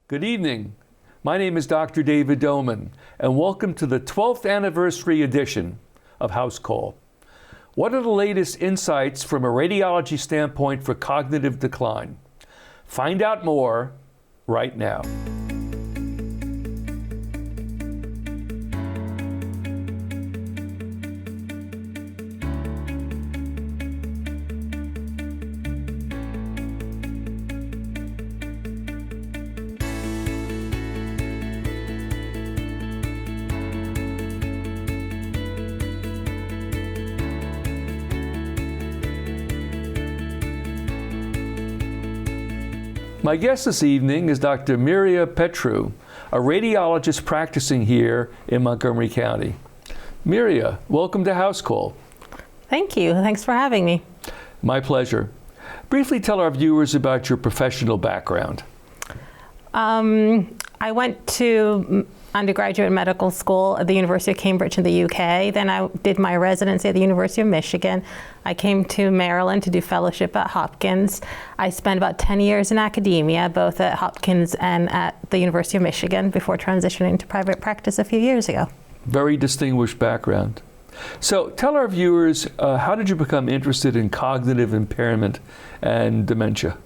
Good evening. My name is Dr. David Doman, and welcome to the 12th anniversary edition of Housecall. What are the latest insights from a radiology standpoint for cognitive decline? Find out more right now. My guest this evening is Dr. Myria Petrou, a radiologist practicing here in Montgomery County. Myria, welcome to Housecall. Thank you. Thanks for having me. My pleasure. Briefly tell our viewers about your professional background. I went to undergraduate medical school at the University of Cambridge in the UK. Then I did my residency at the University of Michigan. I came to Maryland to do fellowship at Hopkins. I spent about 10 years in academia, both at Hopkins and at the University of Michigan, before transitioning to private practice a few years ago. Very distinguished background. So tell our viewers, how did you become interested in cognitive impairment and dementia?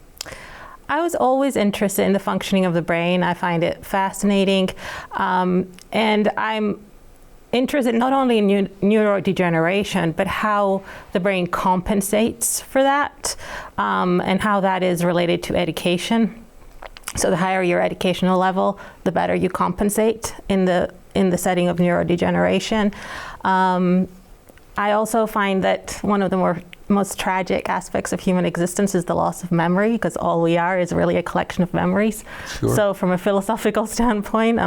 I was always interested in the functioning of the brain. I find it fascinating. And I'm interested not only in neurodegeneration, but how the brain compensates for that, and how that is related to education. So the higher your educational level, the better you compensate in the setting of neurodegeneration. I also find that one of the most tragic aspects of human existence is the loss of memory, because all we are is really a collection of memories. Sure. So from a philosophical standpoint,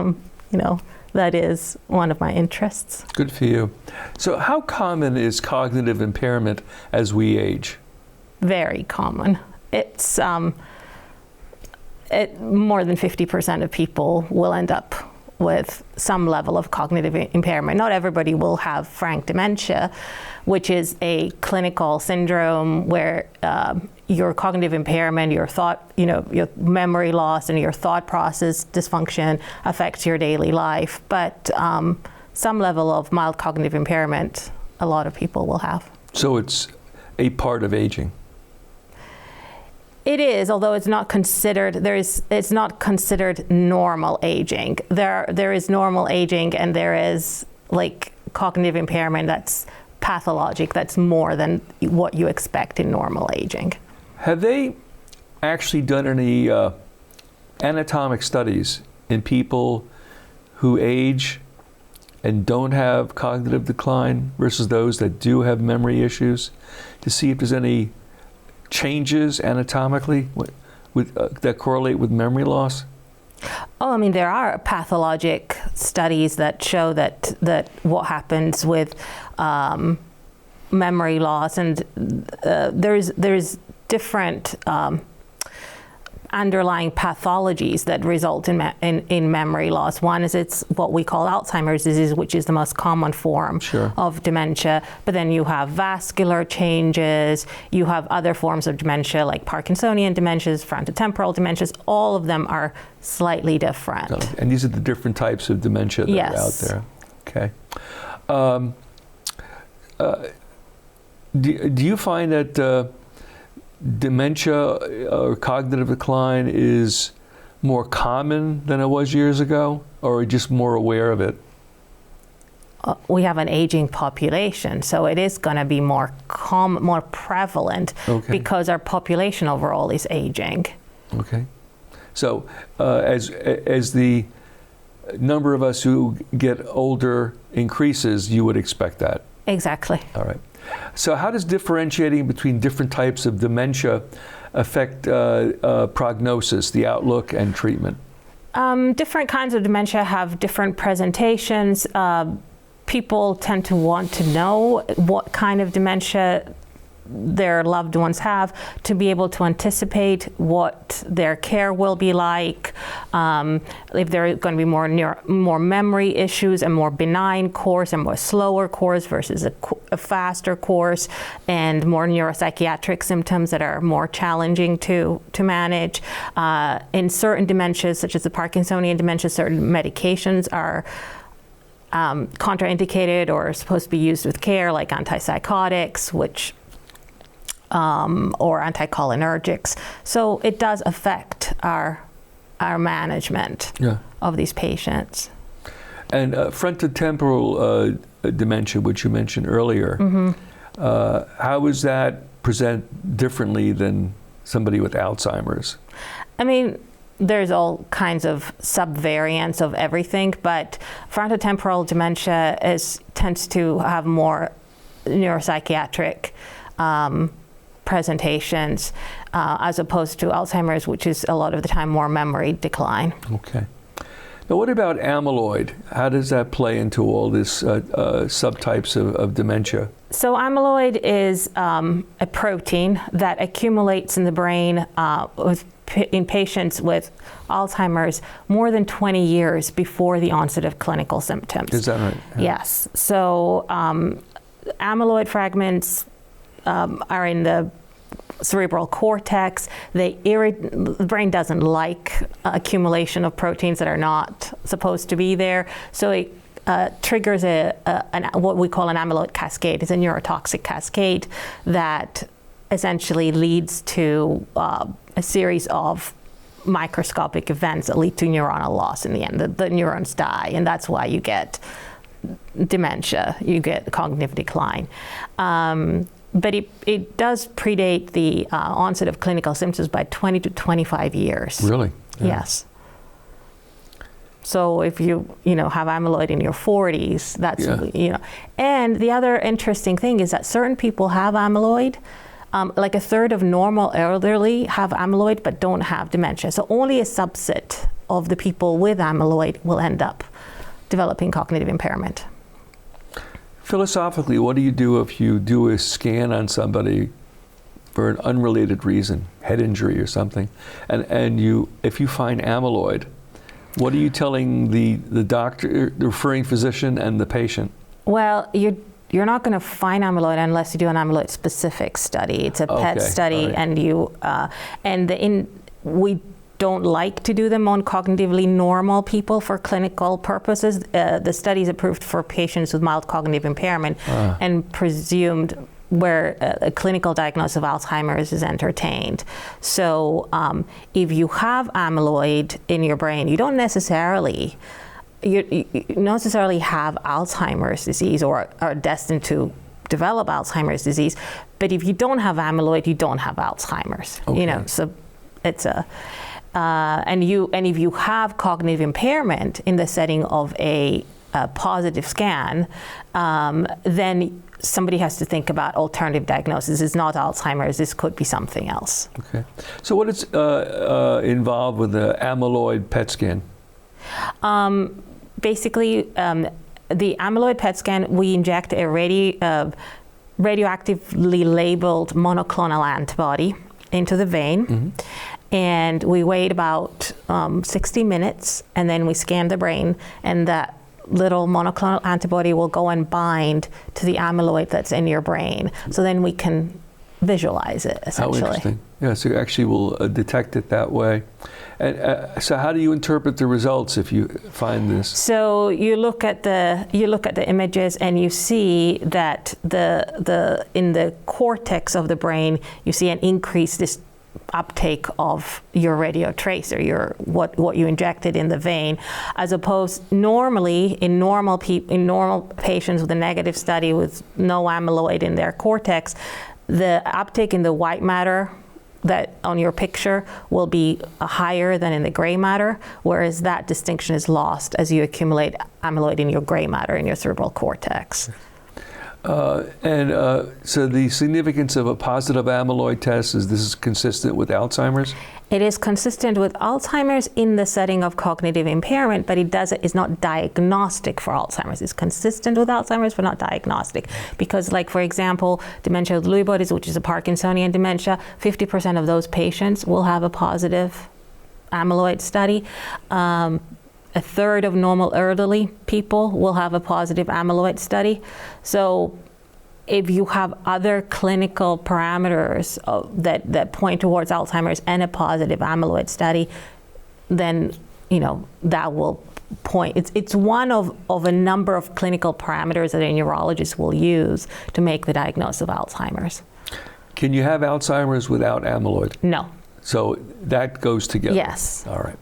that is one of my interests. Good for you. So how common is cognitive impairment as we age? Very common. It's more than 50% of people will end up with some level of cognitive impairment. Not everybody will have frank dementia, which is a clinical syndrome where your cognitive impairment, your memory loss and your thought process dysfunction affects your daily life. But some level of mild cognitive impairment, a lot of people will have. So it's a part of aging. It is, although it's not considered. It's not considered normal aging. There is normal aging, and there is like cognitive impairment that's pathologic. That's more than what you expect in normal aging. Have they actually done any anatomic studies in people who age and don't have cognitive decline versus those that do have memory issues, to see if there's any changes anatomically that correlate with memory loss? Oh, I mean, there are pathologic studies that show that what happens with memory loss, and there's different underlying pathologies that result in memory loss. One is it's what we call Alzheimer's disease, which is the most common form Sure. of dementia. But then you have vascular changes, you have other forms of dementia like Parkinsonian dementias, frontotemporal dementias. All of them are slightly different. And these are the different types of dementia that Yes. are out there. Okay. Do you find that dementia or cognitive decline is more common than it was years ago, or are you just more aware of it? We have an aging population, so it is going to be more prevalent, Okay. because our population overall is aging. Okay. So as the number of us who get older increases, you would expect that? Exactly. All right. So how does differentiating between different types of dementia affect prognosis, the outlook, and treatment? Different kinds of dementia have different presentations. People tend to want to know what kind of dementia their loved ones have, to be able to anticipate what their care will be like, if there are going to be more memory issues, a more benign course, a more slower course versus a faster course, and more neuropsychiatric symptoms that are more challenging to manage. In certain dementias, such as the Parkinsonian dementia, certain medications are contraindicated or supposed to be used with care, like antipsychotics, or anticholinergics. So it does affect our management of these patients. And frontotemporal dementia, which you mentioned earlier, how does that present differently than somebody with Alzheimer's? I mean, there's all kinds of subvariants of everything, but frontotemporal dementia tends to have more neuropsychiatric presentations as opposed to Alzheimer's, which is a lot of the time more memory decline. Okay. Now, what about amyloid? How does that play into all this subtypes of dementia? So amyloid is a protein that accumulates in the brain in patients with Alzheimer's more than 20 years before the onset of clinical symptoms. Is that right? Yeah. Yes. So amyloid fragments are in the cerebral cortex. The brain doesn't like accumulation of proteins that are not supposed to be there. So it triggers what we call an amyloid cascade. It's a neurotoxic cascade that essentially leads to a series of microscopic events that lead to neuronal loss in the end. The neurons die, and that's why you get dementia, you get cognitive decline. But it does predate the onset of clinical symptoms by 20 to 25 years. Really? Yeah. Yes. So if you have amyloid in your 40s, that's, And the other interesting thing is that certain people have amyloid. Like a third of normal elderly have amyloid but don't have dementia. So only a subset of the people with amyloid will end up developing cognitive impairment. Philosophically, what do you do if you do a scan on somebody for an unrelated reason, head injury or something, and if you find amyloid, what are you telling the doctor, the referring physician, and the patient? Well, you're not going to find amyloid unless you do an amyloid specific study. It's a PET study, right. And we don't like to do them on cognitively normal people for clinical purposes. The study is approved for patients with mild cognitive impairment and presumed where a clinical diagnosis of Alzheimer's is entertained. So if you have amyloid in your brain, you don't necessarily have Alzheimer's disease or are destined to develop Alzheimer's disease. But if you don't have amyloid, you don't have Alzheimer's. Okay. So it's and if you have cognitive impairment in the setting of a positive scan, then somebody has to think about alternative diagnosis. It's not Alzheimer's, this could be something else. Okay. So what is involved with the amyloid PET scan? Basically, the amyloid PET scan, we inject a radioactively labeled monoclonal antibody into the vein, and we wait about 60 minutes, and then we scan the brain, and that little monoclonal antibody will go and bind to the amyloid that's in your brain. So then we can visualize it, essentially. How interesting. Yeah, so you actually will detect it that way. And so how do you interpret the results if you find this? So you look at the images, and you see that in the cortex of the brain, you see an increased uptake of your radio tracer, what you injected in the vein, as opposed normally in normal patients with a negative study with no amyloid in their cortex, the uptake in the white matter that on your picture will be higher than in the gray matter, whereas that distinction is lost as you accumulate amyloid in your gray matter in your cerebral cortex. So the significance of a positive amyloid test is this is consistent with Alzheimer's? It is consistent with Alzheimer's in the setting of cognitive impairment, but it's not diagnostic for Alzheimer's. It's consistent with Alzheimer's, but not diagnostic. Because, like, for example, dementia with Lewy bodies, which is a Parkinsonian dementia, 50% of those patients will have a positive amyloid study. A third of normal elderly people will have a positive amyloid study. So if you have other clinical parameters that point towards Alzheimer's and a positive amyloid study, then that will point. It's one of a number of clinical parameters that a neurologist will use to make the diagnosis of Alzheimer's. Can you have Alzheimer's without amyloid? No. So that goes together? Yes. All right.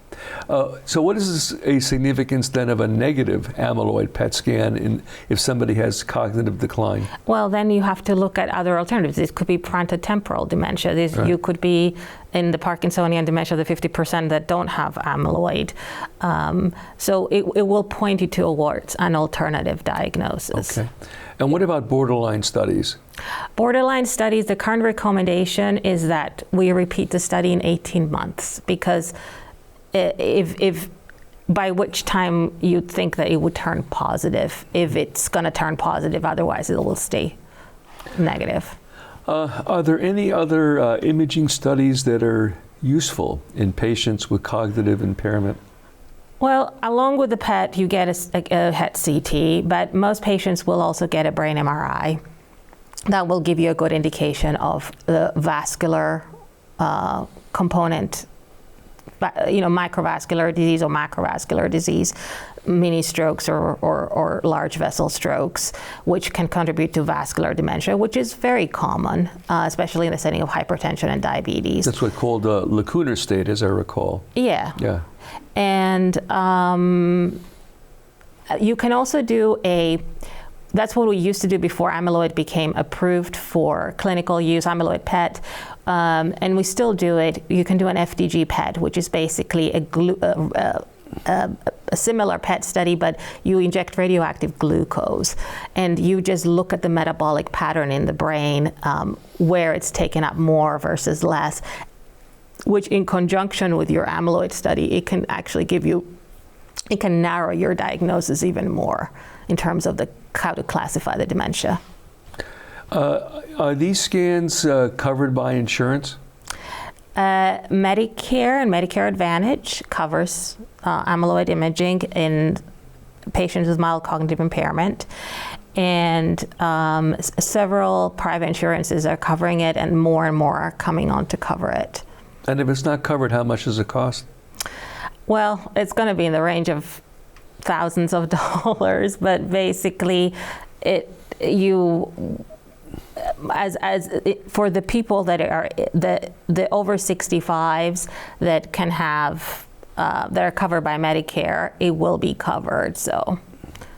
So what is a significance then of a negative amyloid PET scan if somebody has cognitive decline? Well, then you have to look at other alternatives. This could be frontotemporal dementia. Right. You could be in the Parkinsonian dementia, the 50% that don't have amyloid. So it will point you towards an alternative diagnosis. Okay. And what about borderline studies? Borderline studies, the current recommendation is that we repeat the study in 18 months, because if by which time you'd think that it would turn positive, if it's going to turn positive, otherwise it will stay negative. Are there any other imaging studies that are useful in patients with cognitive impairment? Well, along with the PET, you get a PET CT, but most patients will also get a brain MRI. That will give you a good indication of the vascular component, microvascular disease or macrovascular disease, mini strokes or large vessel strokes, which can contribute to vascular dementia, which is very common, especially in the setting of hypertension and diabetes. That's what's called a lacunar state, as I recall. Yeah. Yeah. And you can also do that's what we used to do before amyloid became approved for clinical use, amyloid PET, and we still do it. You can do an FDG PET, which is basically a similar PET study, but you inject radioactive glucose, and you just look at the metabolic pattern in the brain, where it's taken up more versus less, which in conjunction with your amyloid study, it can actually it can narrow your diagnosis even more in terms of how to classify the dementia. Are these scans covered by insurance? Medicare and Medicare Advantage covers amyloid imaging in patients with mild cognitive impairment. And several private insurances are covering it, and more are coming on to cover it. And if it's not covered, how much does it cost? Well, it's going to be in the range of thousands of dollars, but basically for the people that are the over 65s that can have that are covered by Medicare, it will be covered, so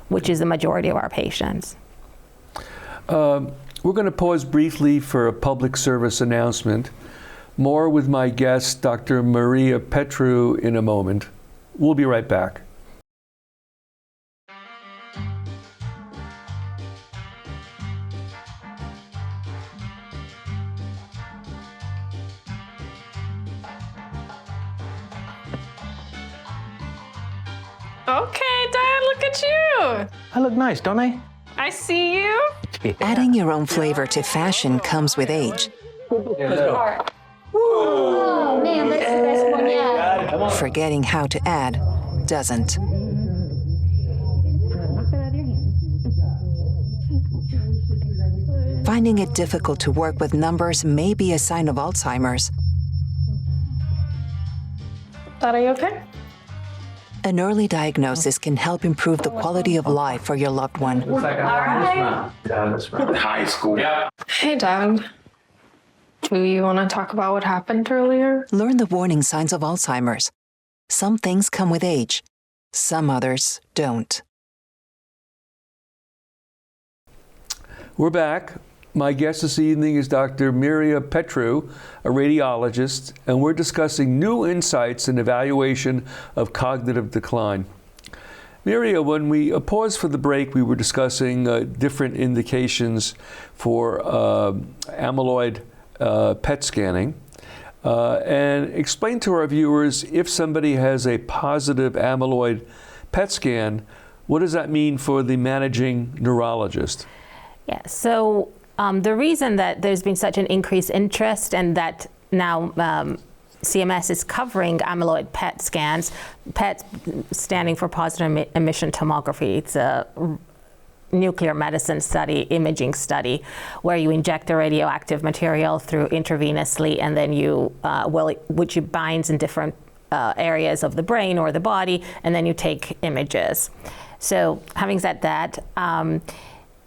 which is the majority of our patients. We're going to pause briefly for a public service announcement. More with my guest, Dr. Myria Petrou, in a moment. We'll be right back. Okay, Dad, look at you. I look nice, don't I? I see you. Adding your own flavor to fashion comes with age. Oh, man, that's the best one yet. Forgetting how to add doesn't. Finding it difficult to work with numbers may be a sign of Alzheimer's. Dad, are you okay? An early diagnosis can help improve the quality of life for your loved one. All right. High school. Yeah. Hey, Dad. Do you want to talk about what happened earlier? Learn the warning signs of Alzheimer's. Some things come with age. Some others don't. We're back. My guest this evening is Dr. Myria Petrou, a radiologist, and we're discussing new insights in evaluation of cognitive decline. Myria, when we paused for the break, we were discussing different indications for amyloid PET scanning. And explain to our viewers, if somebody has a positive amyloid PET scan, what does that mean for the managing neurologist? Yeah, so the reason that there's been such an increased interest and that now CMS is covering amyloid PET scans, PET standing for positive emission tomography. It's a nuclear medicine study, imaging study, where you inject the radioactive material through intravenously, and then which binds in different areas of the brain or the body, and then you take images. So having said that,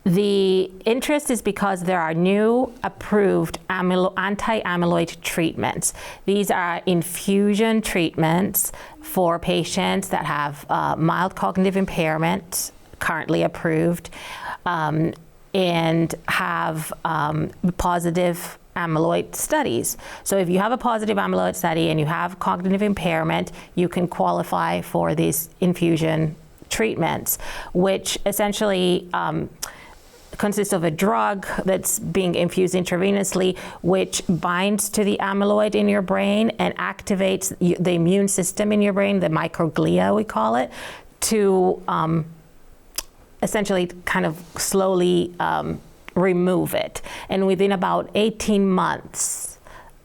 the interest is because there are new approved anti-amyloid treatments. These are infusion treatments for patients that have mild cognitive impairment, currently approved, and have positive amyloid studies. So if you have a positive amyloid study and you have cognitive impairment, you can qualify for these infusion treatments, which essentially consists of a drug that's being infused intravenously, which binds to the amyloid in your brain and activates the immune system in your brain, the microglia we call it, to essentially kind of slowly remove it. And within about 18 months,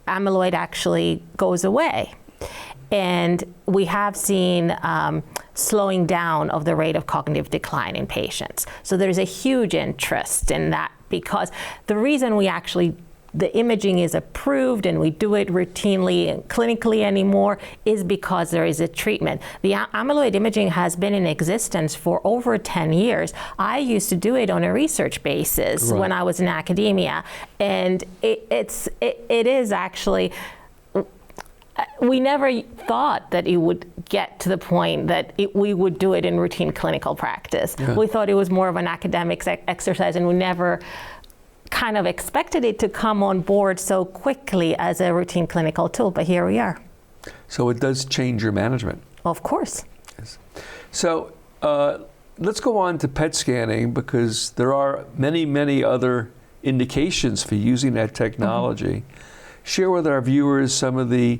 amyloid actually goes away. And we have seen slowing down of the rate of cognitive decline in patients. So there's a huge interest in that, because the reason the imaging is approved and we do it routinely and clinically anymore is because there is a treatment. The amyloid imaging has been in existence for over 10 years. I used to do it on a research basis when I was in academia, and it is actually, we never thought that it would get to the point that we would do it in routine clinical practice. Yeah. We thought it was more of an academic exercise, and we never kind of expected it to come on board so quickly as a routine clinical tool, but here we are. So it does change your management. Of course. Yes. So let's go on to PET scanning, because there are many, many other indications for using that technology. Mm-hmm. Share with our viewers some of the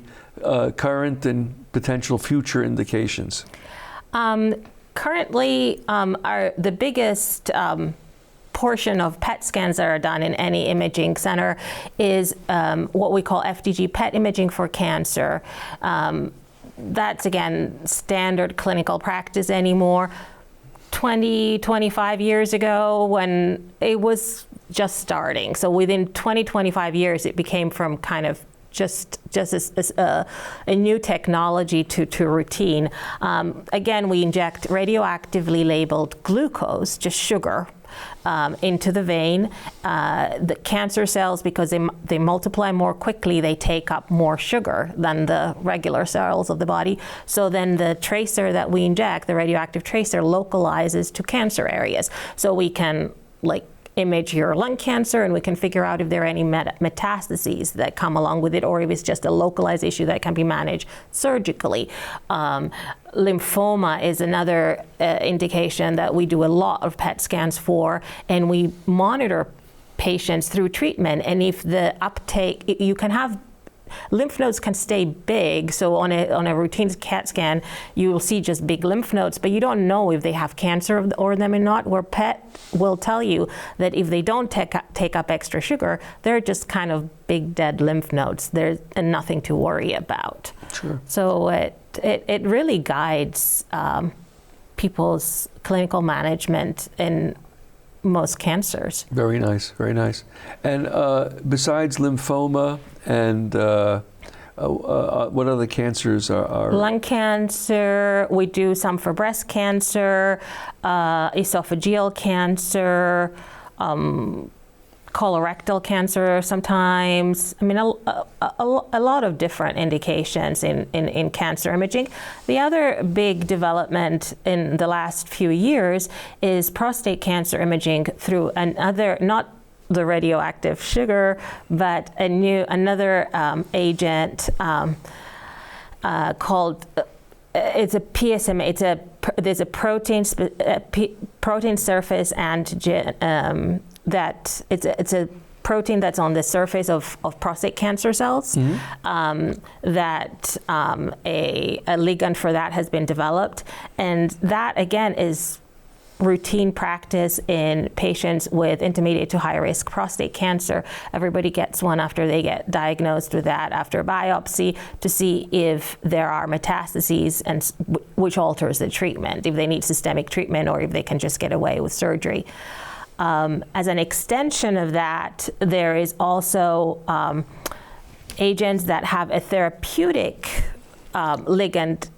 current and potential future indications. Currently, the biggest portion of PET scans that are done in any imaging center is what we call FDG PET imaging for cancer. That's, again, standard clinical practice anymore. 20, 25 years ago, when it was just starting. So within 20, 25 years, it became from kind of just as a new technology to routine. Again, we inject radioactively labeled glucose, just sugar, into the vein. The cancer cells, because they multiply more quickly, they take up more sugar than the regular cells of the body. So then the tracer that we inject, the radioactive tracer, localizes to cancer areas. So we can image your lung cancer, and we can figure out if there are any metastases that come along with it, or if it's just a localized issue that can be managed surgically. Lymphoma is another indication that we do a lot of PET scans for, and we monitor patients through treatment. And if the uptake, you can have lymph nodes can stay big, so on a routine CAT scan, you will see just big lymph nodes, but you don't know if they have cancer or them or not, where PET will tell you that if they don't take up extra sugar, they're just kind of big dead lymph nodes. There's nothing to worry about. Sure. So it really guides people's clinical management in most cancers. Very nice, very nice. And besides lymphoma and what other cancers are? Lung cancer, we do some for breast cancer, esophageal cancer, colorectal cancer sometimes. I mean, a lot of different indications in cancer imaging. The other big development in the last few years is prostate cancer imaging through another, not the radioactive sugar, but another agent called it's a PSMA. There's a protein surface antigen that it's a protein that's on the surface of prostate cancer cells. That a ligand for that has been developed, and that again is routine practice in patients with intermediate to high risk prostate cancer. Everybody gets one after they get diagnosed with that after a biopsy to see if there are metastases and which alters the treatment, if they need systemic treatment or if they can just get away with surgery. As an extension of that, there is also agents that have a therapeutic ligand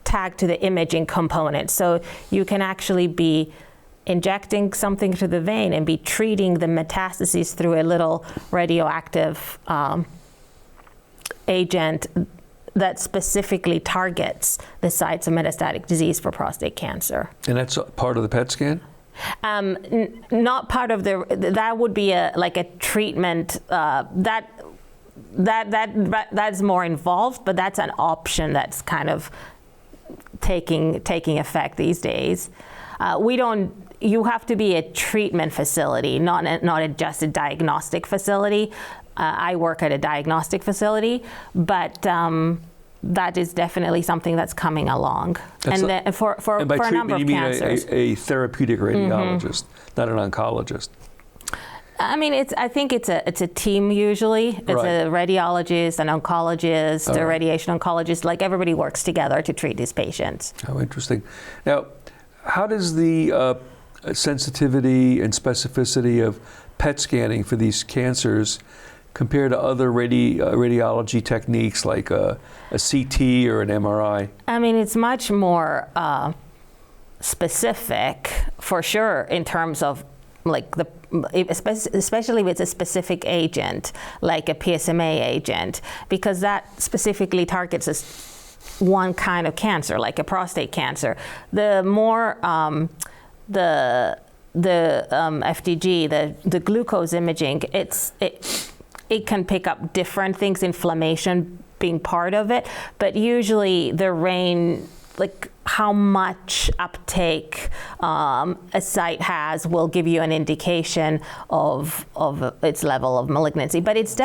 tagged to the imaging component. So you can actually be injecting something to the vein and be treating the metastases through a little radioactive agent that specifically targets the sites of metastatic disease for prostate cancer. And that's part of the PET scan? Not part of that would be like a treatment that's more involved, but that's an option that's kind of taking effect these days. You have to be a treatment facility, not just a diagnostic facility. I work at a diagnostic facility, but that is definitely something that's coming along. And for a number of cancers. A therapeutic radiologist, not an oncologist. I mean, I think it's a team usually. It's a radiologist, an oncologist, a radiation oncologist. Like everybody works together to treat these patients. How interesting. Now, how does the sensitivity and specificity of PET scanning for these cancers compare to other radiology techniques like a CT or an MRI? I mean, it's much more specific, for sure, in terms of like especially with a specific agent, like a PSMA agent, because that specifically targets one kind of cancer, like a prostate cancer. The more the FDG, the glucose imaging, it can pick up different things, inflammation being part of it, but usually the range, like how much uptake a site has, will give you an indication of its level of malignancy. But it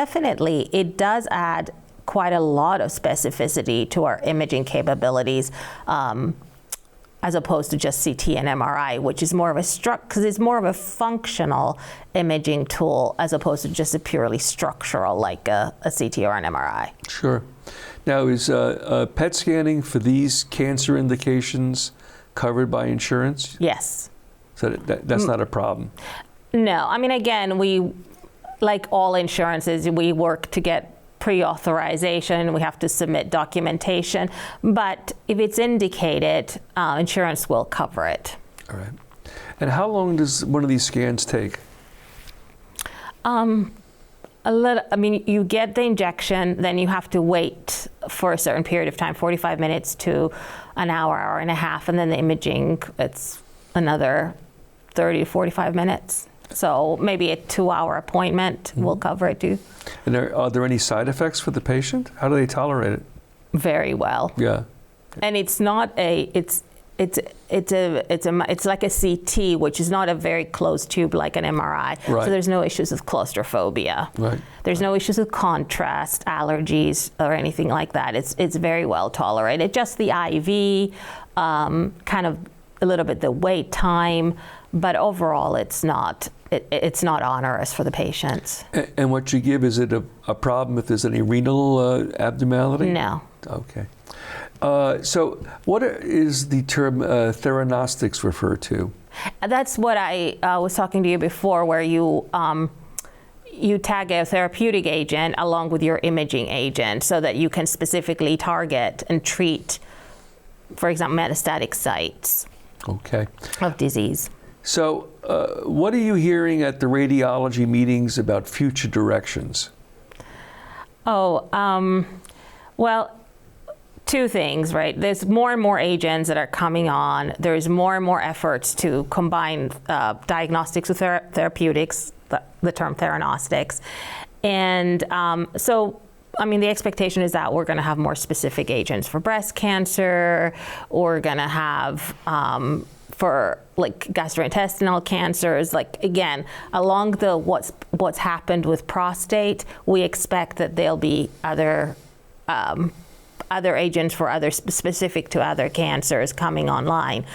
does add quite a lot of specificity to our imaging capabilities, as opposed to just CT and MRI, which is more of because it's more of a functional imaging tool as opposed to just a purely structural, like a CT or an MRI. Sure. Now, is PET scanning for these cancer indications covered by insurance? Yes. So that's not a problem? No. I mean, again, we, like all insurances, we work to get pre-authorization. We have to submit documentation. But if it's indicated, insurance will cover it. All right. And how long does one of these scans take? You get the injection, then you have to wait for a certain period of time, 45 minutes to an hour and a half, and then the imaging, it's another 30 to 45 minutes. So maybe a 2-hour appointment will cover it too. And are there any side effects for the patient? How do they tolerate it? Very well. Yeah. And it's not it's like a CT, which is not a very closed tube like an MRI. Right. So there's no issues with claustrophobia. Right. There's no issues with contrast, allergies, or anything like that. It's very well tolerated. Just the IV, kind of a little bit the wait time, but overall it's not onerous for the patients. And what you give, is it a problem if there's any renal abnormality? No. Okay. So what is the term theranostics refer to? That's what I was talking to you before, where you tag a therapeutic agent along with your imaging agent so that you can specifically target and treat, for example, metastatic sites of disease. So what are you hearing at the radiology meetings about future directions? Well, two things, right? There's more and more agents that are coming on. There's more and more efforts to combine diagnostics with therapeutics, the term theranostics. And so I mean, the expectation is that we're going to have more specific agents for breast cancer. We're going to have for like gastrointestinal cancers. Like again, along the what's happened with prostate, we expect that there'll be other agents for other specific to other cancers coming online.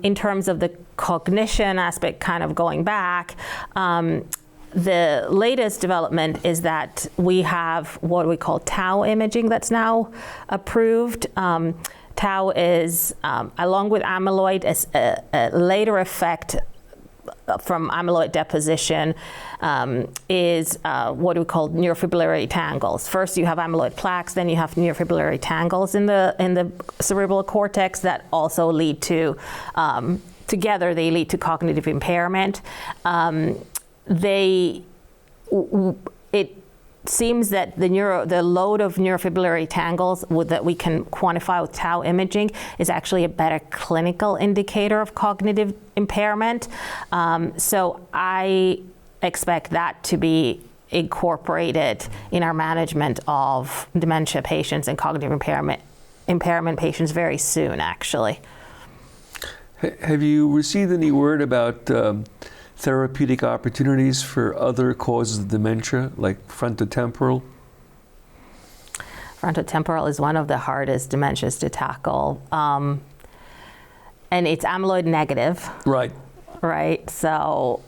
In terms of the cognition aspect, kind of going back. The latest development is that we have what we call tau imaging that's now approved. Tau is, along with amyloid, a later effect from amyloid deposition is what we call neurofibrillary tangles. First you have amyloid plaques, then you have neurofibrillary tangles in the cerebral cortex that also lead to, together they lead to cognitive impairment. It seems that the load of neurofibrillary tangles that we can quantify with tau imaging is actually a better clinical indicator of cognitive impairment. So I expect that to be incorporated in our management of dementia patients and cognitive impairment patients very soon, actually. Have you received any word about therapeutic opportunities for other causes of dementia, like frontotemporal? Frontotemporal is one of the hardest dementias to tackle. And it's amyloid negative. Right. Right, so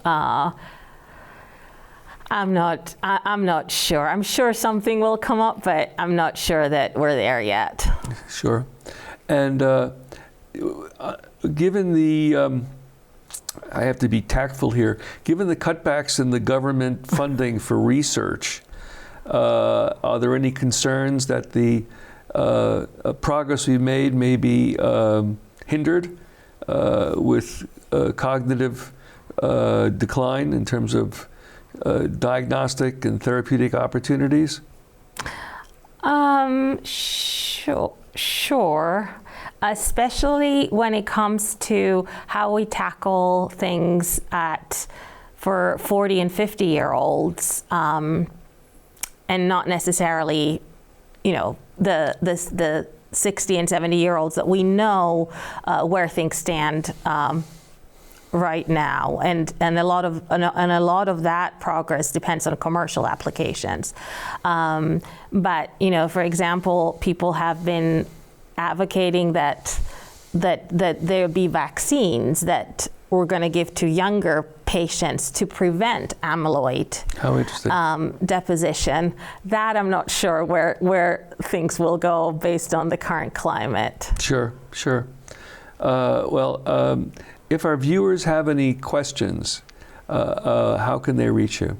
I'm not sure. I'm sure something will come up, but I'm not sure that we're there yet. Sure. And given the I have to be tactful here. Given the cutbacks in the government funding for research, are there any concerns that the progress we've made may be hindered with cognitive decline in terms of diagnostic and therapeutic opportunities? Sure. Especially when it comes to how we tackle things for 40 and 50-year-olds, and not necessarily, the 60 and 70-year-olds that we know where things stand right now, and a lot of that progress depends on commercial applications. But for example, people have been advocating that there be vaccines that we're going to give to younger patients to prevent amyloid deposition. That I'm not sure where things will go based on the current climate. Sure. If our viewers have any questions, how can they reach you?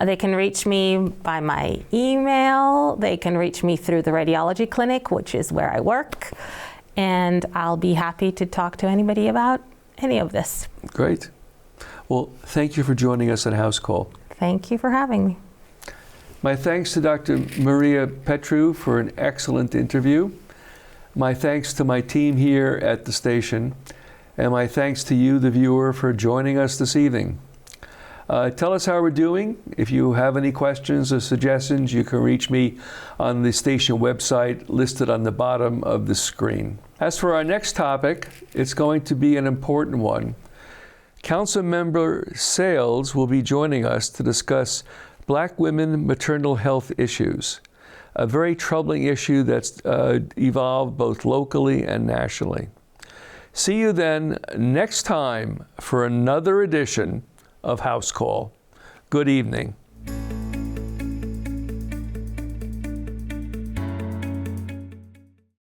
They can reach me by my email. They can reach me through the radiology clinic, which is where I work. And I'll be happy to talk to anybody about any of this. Great. Well, thank you for joining us on Housecall. Thank you for having me. My thanks to Dr. Myria Petrou for an excellent interview. My thanks to my team here at the station. And my thanks to you, the viewer, for joining us this evening. Tell us how we're doing. If you have any questions or suggestions, you can reach me on the station website listed on the bottom of the screen. As for our next topic, it's going to be an important one. Councilmember Sales will be joining us to discuss Black women maternal health issues, a very troubling issue that's evolved both locally and nationally. See you then next time for another edition of Housecall. Good evening.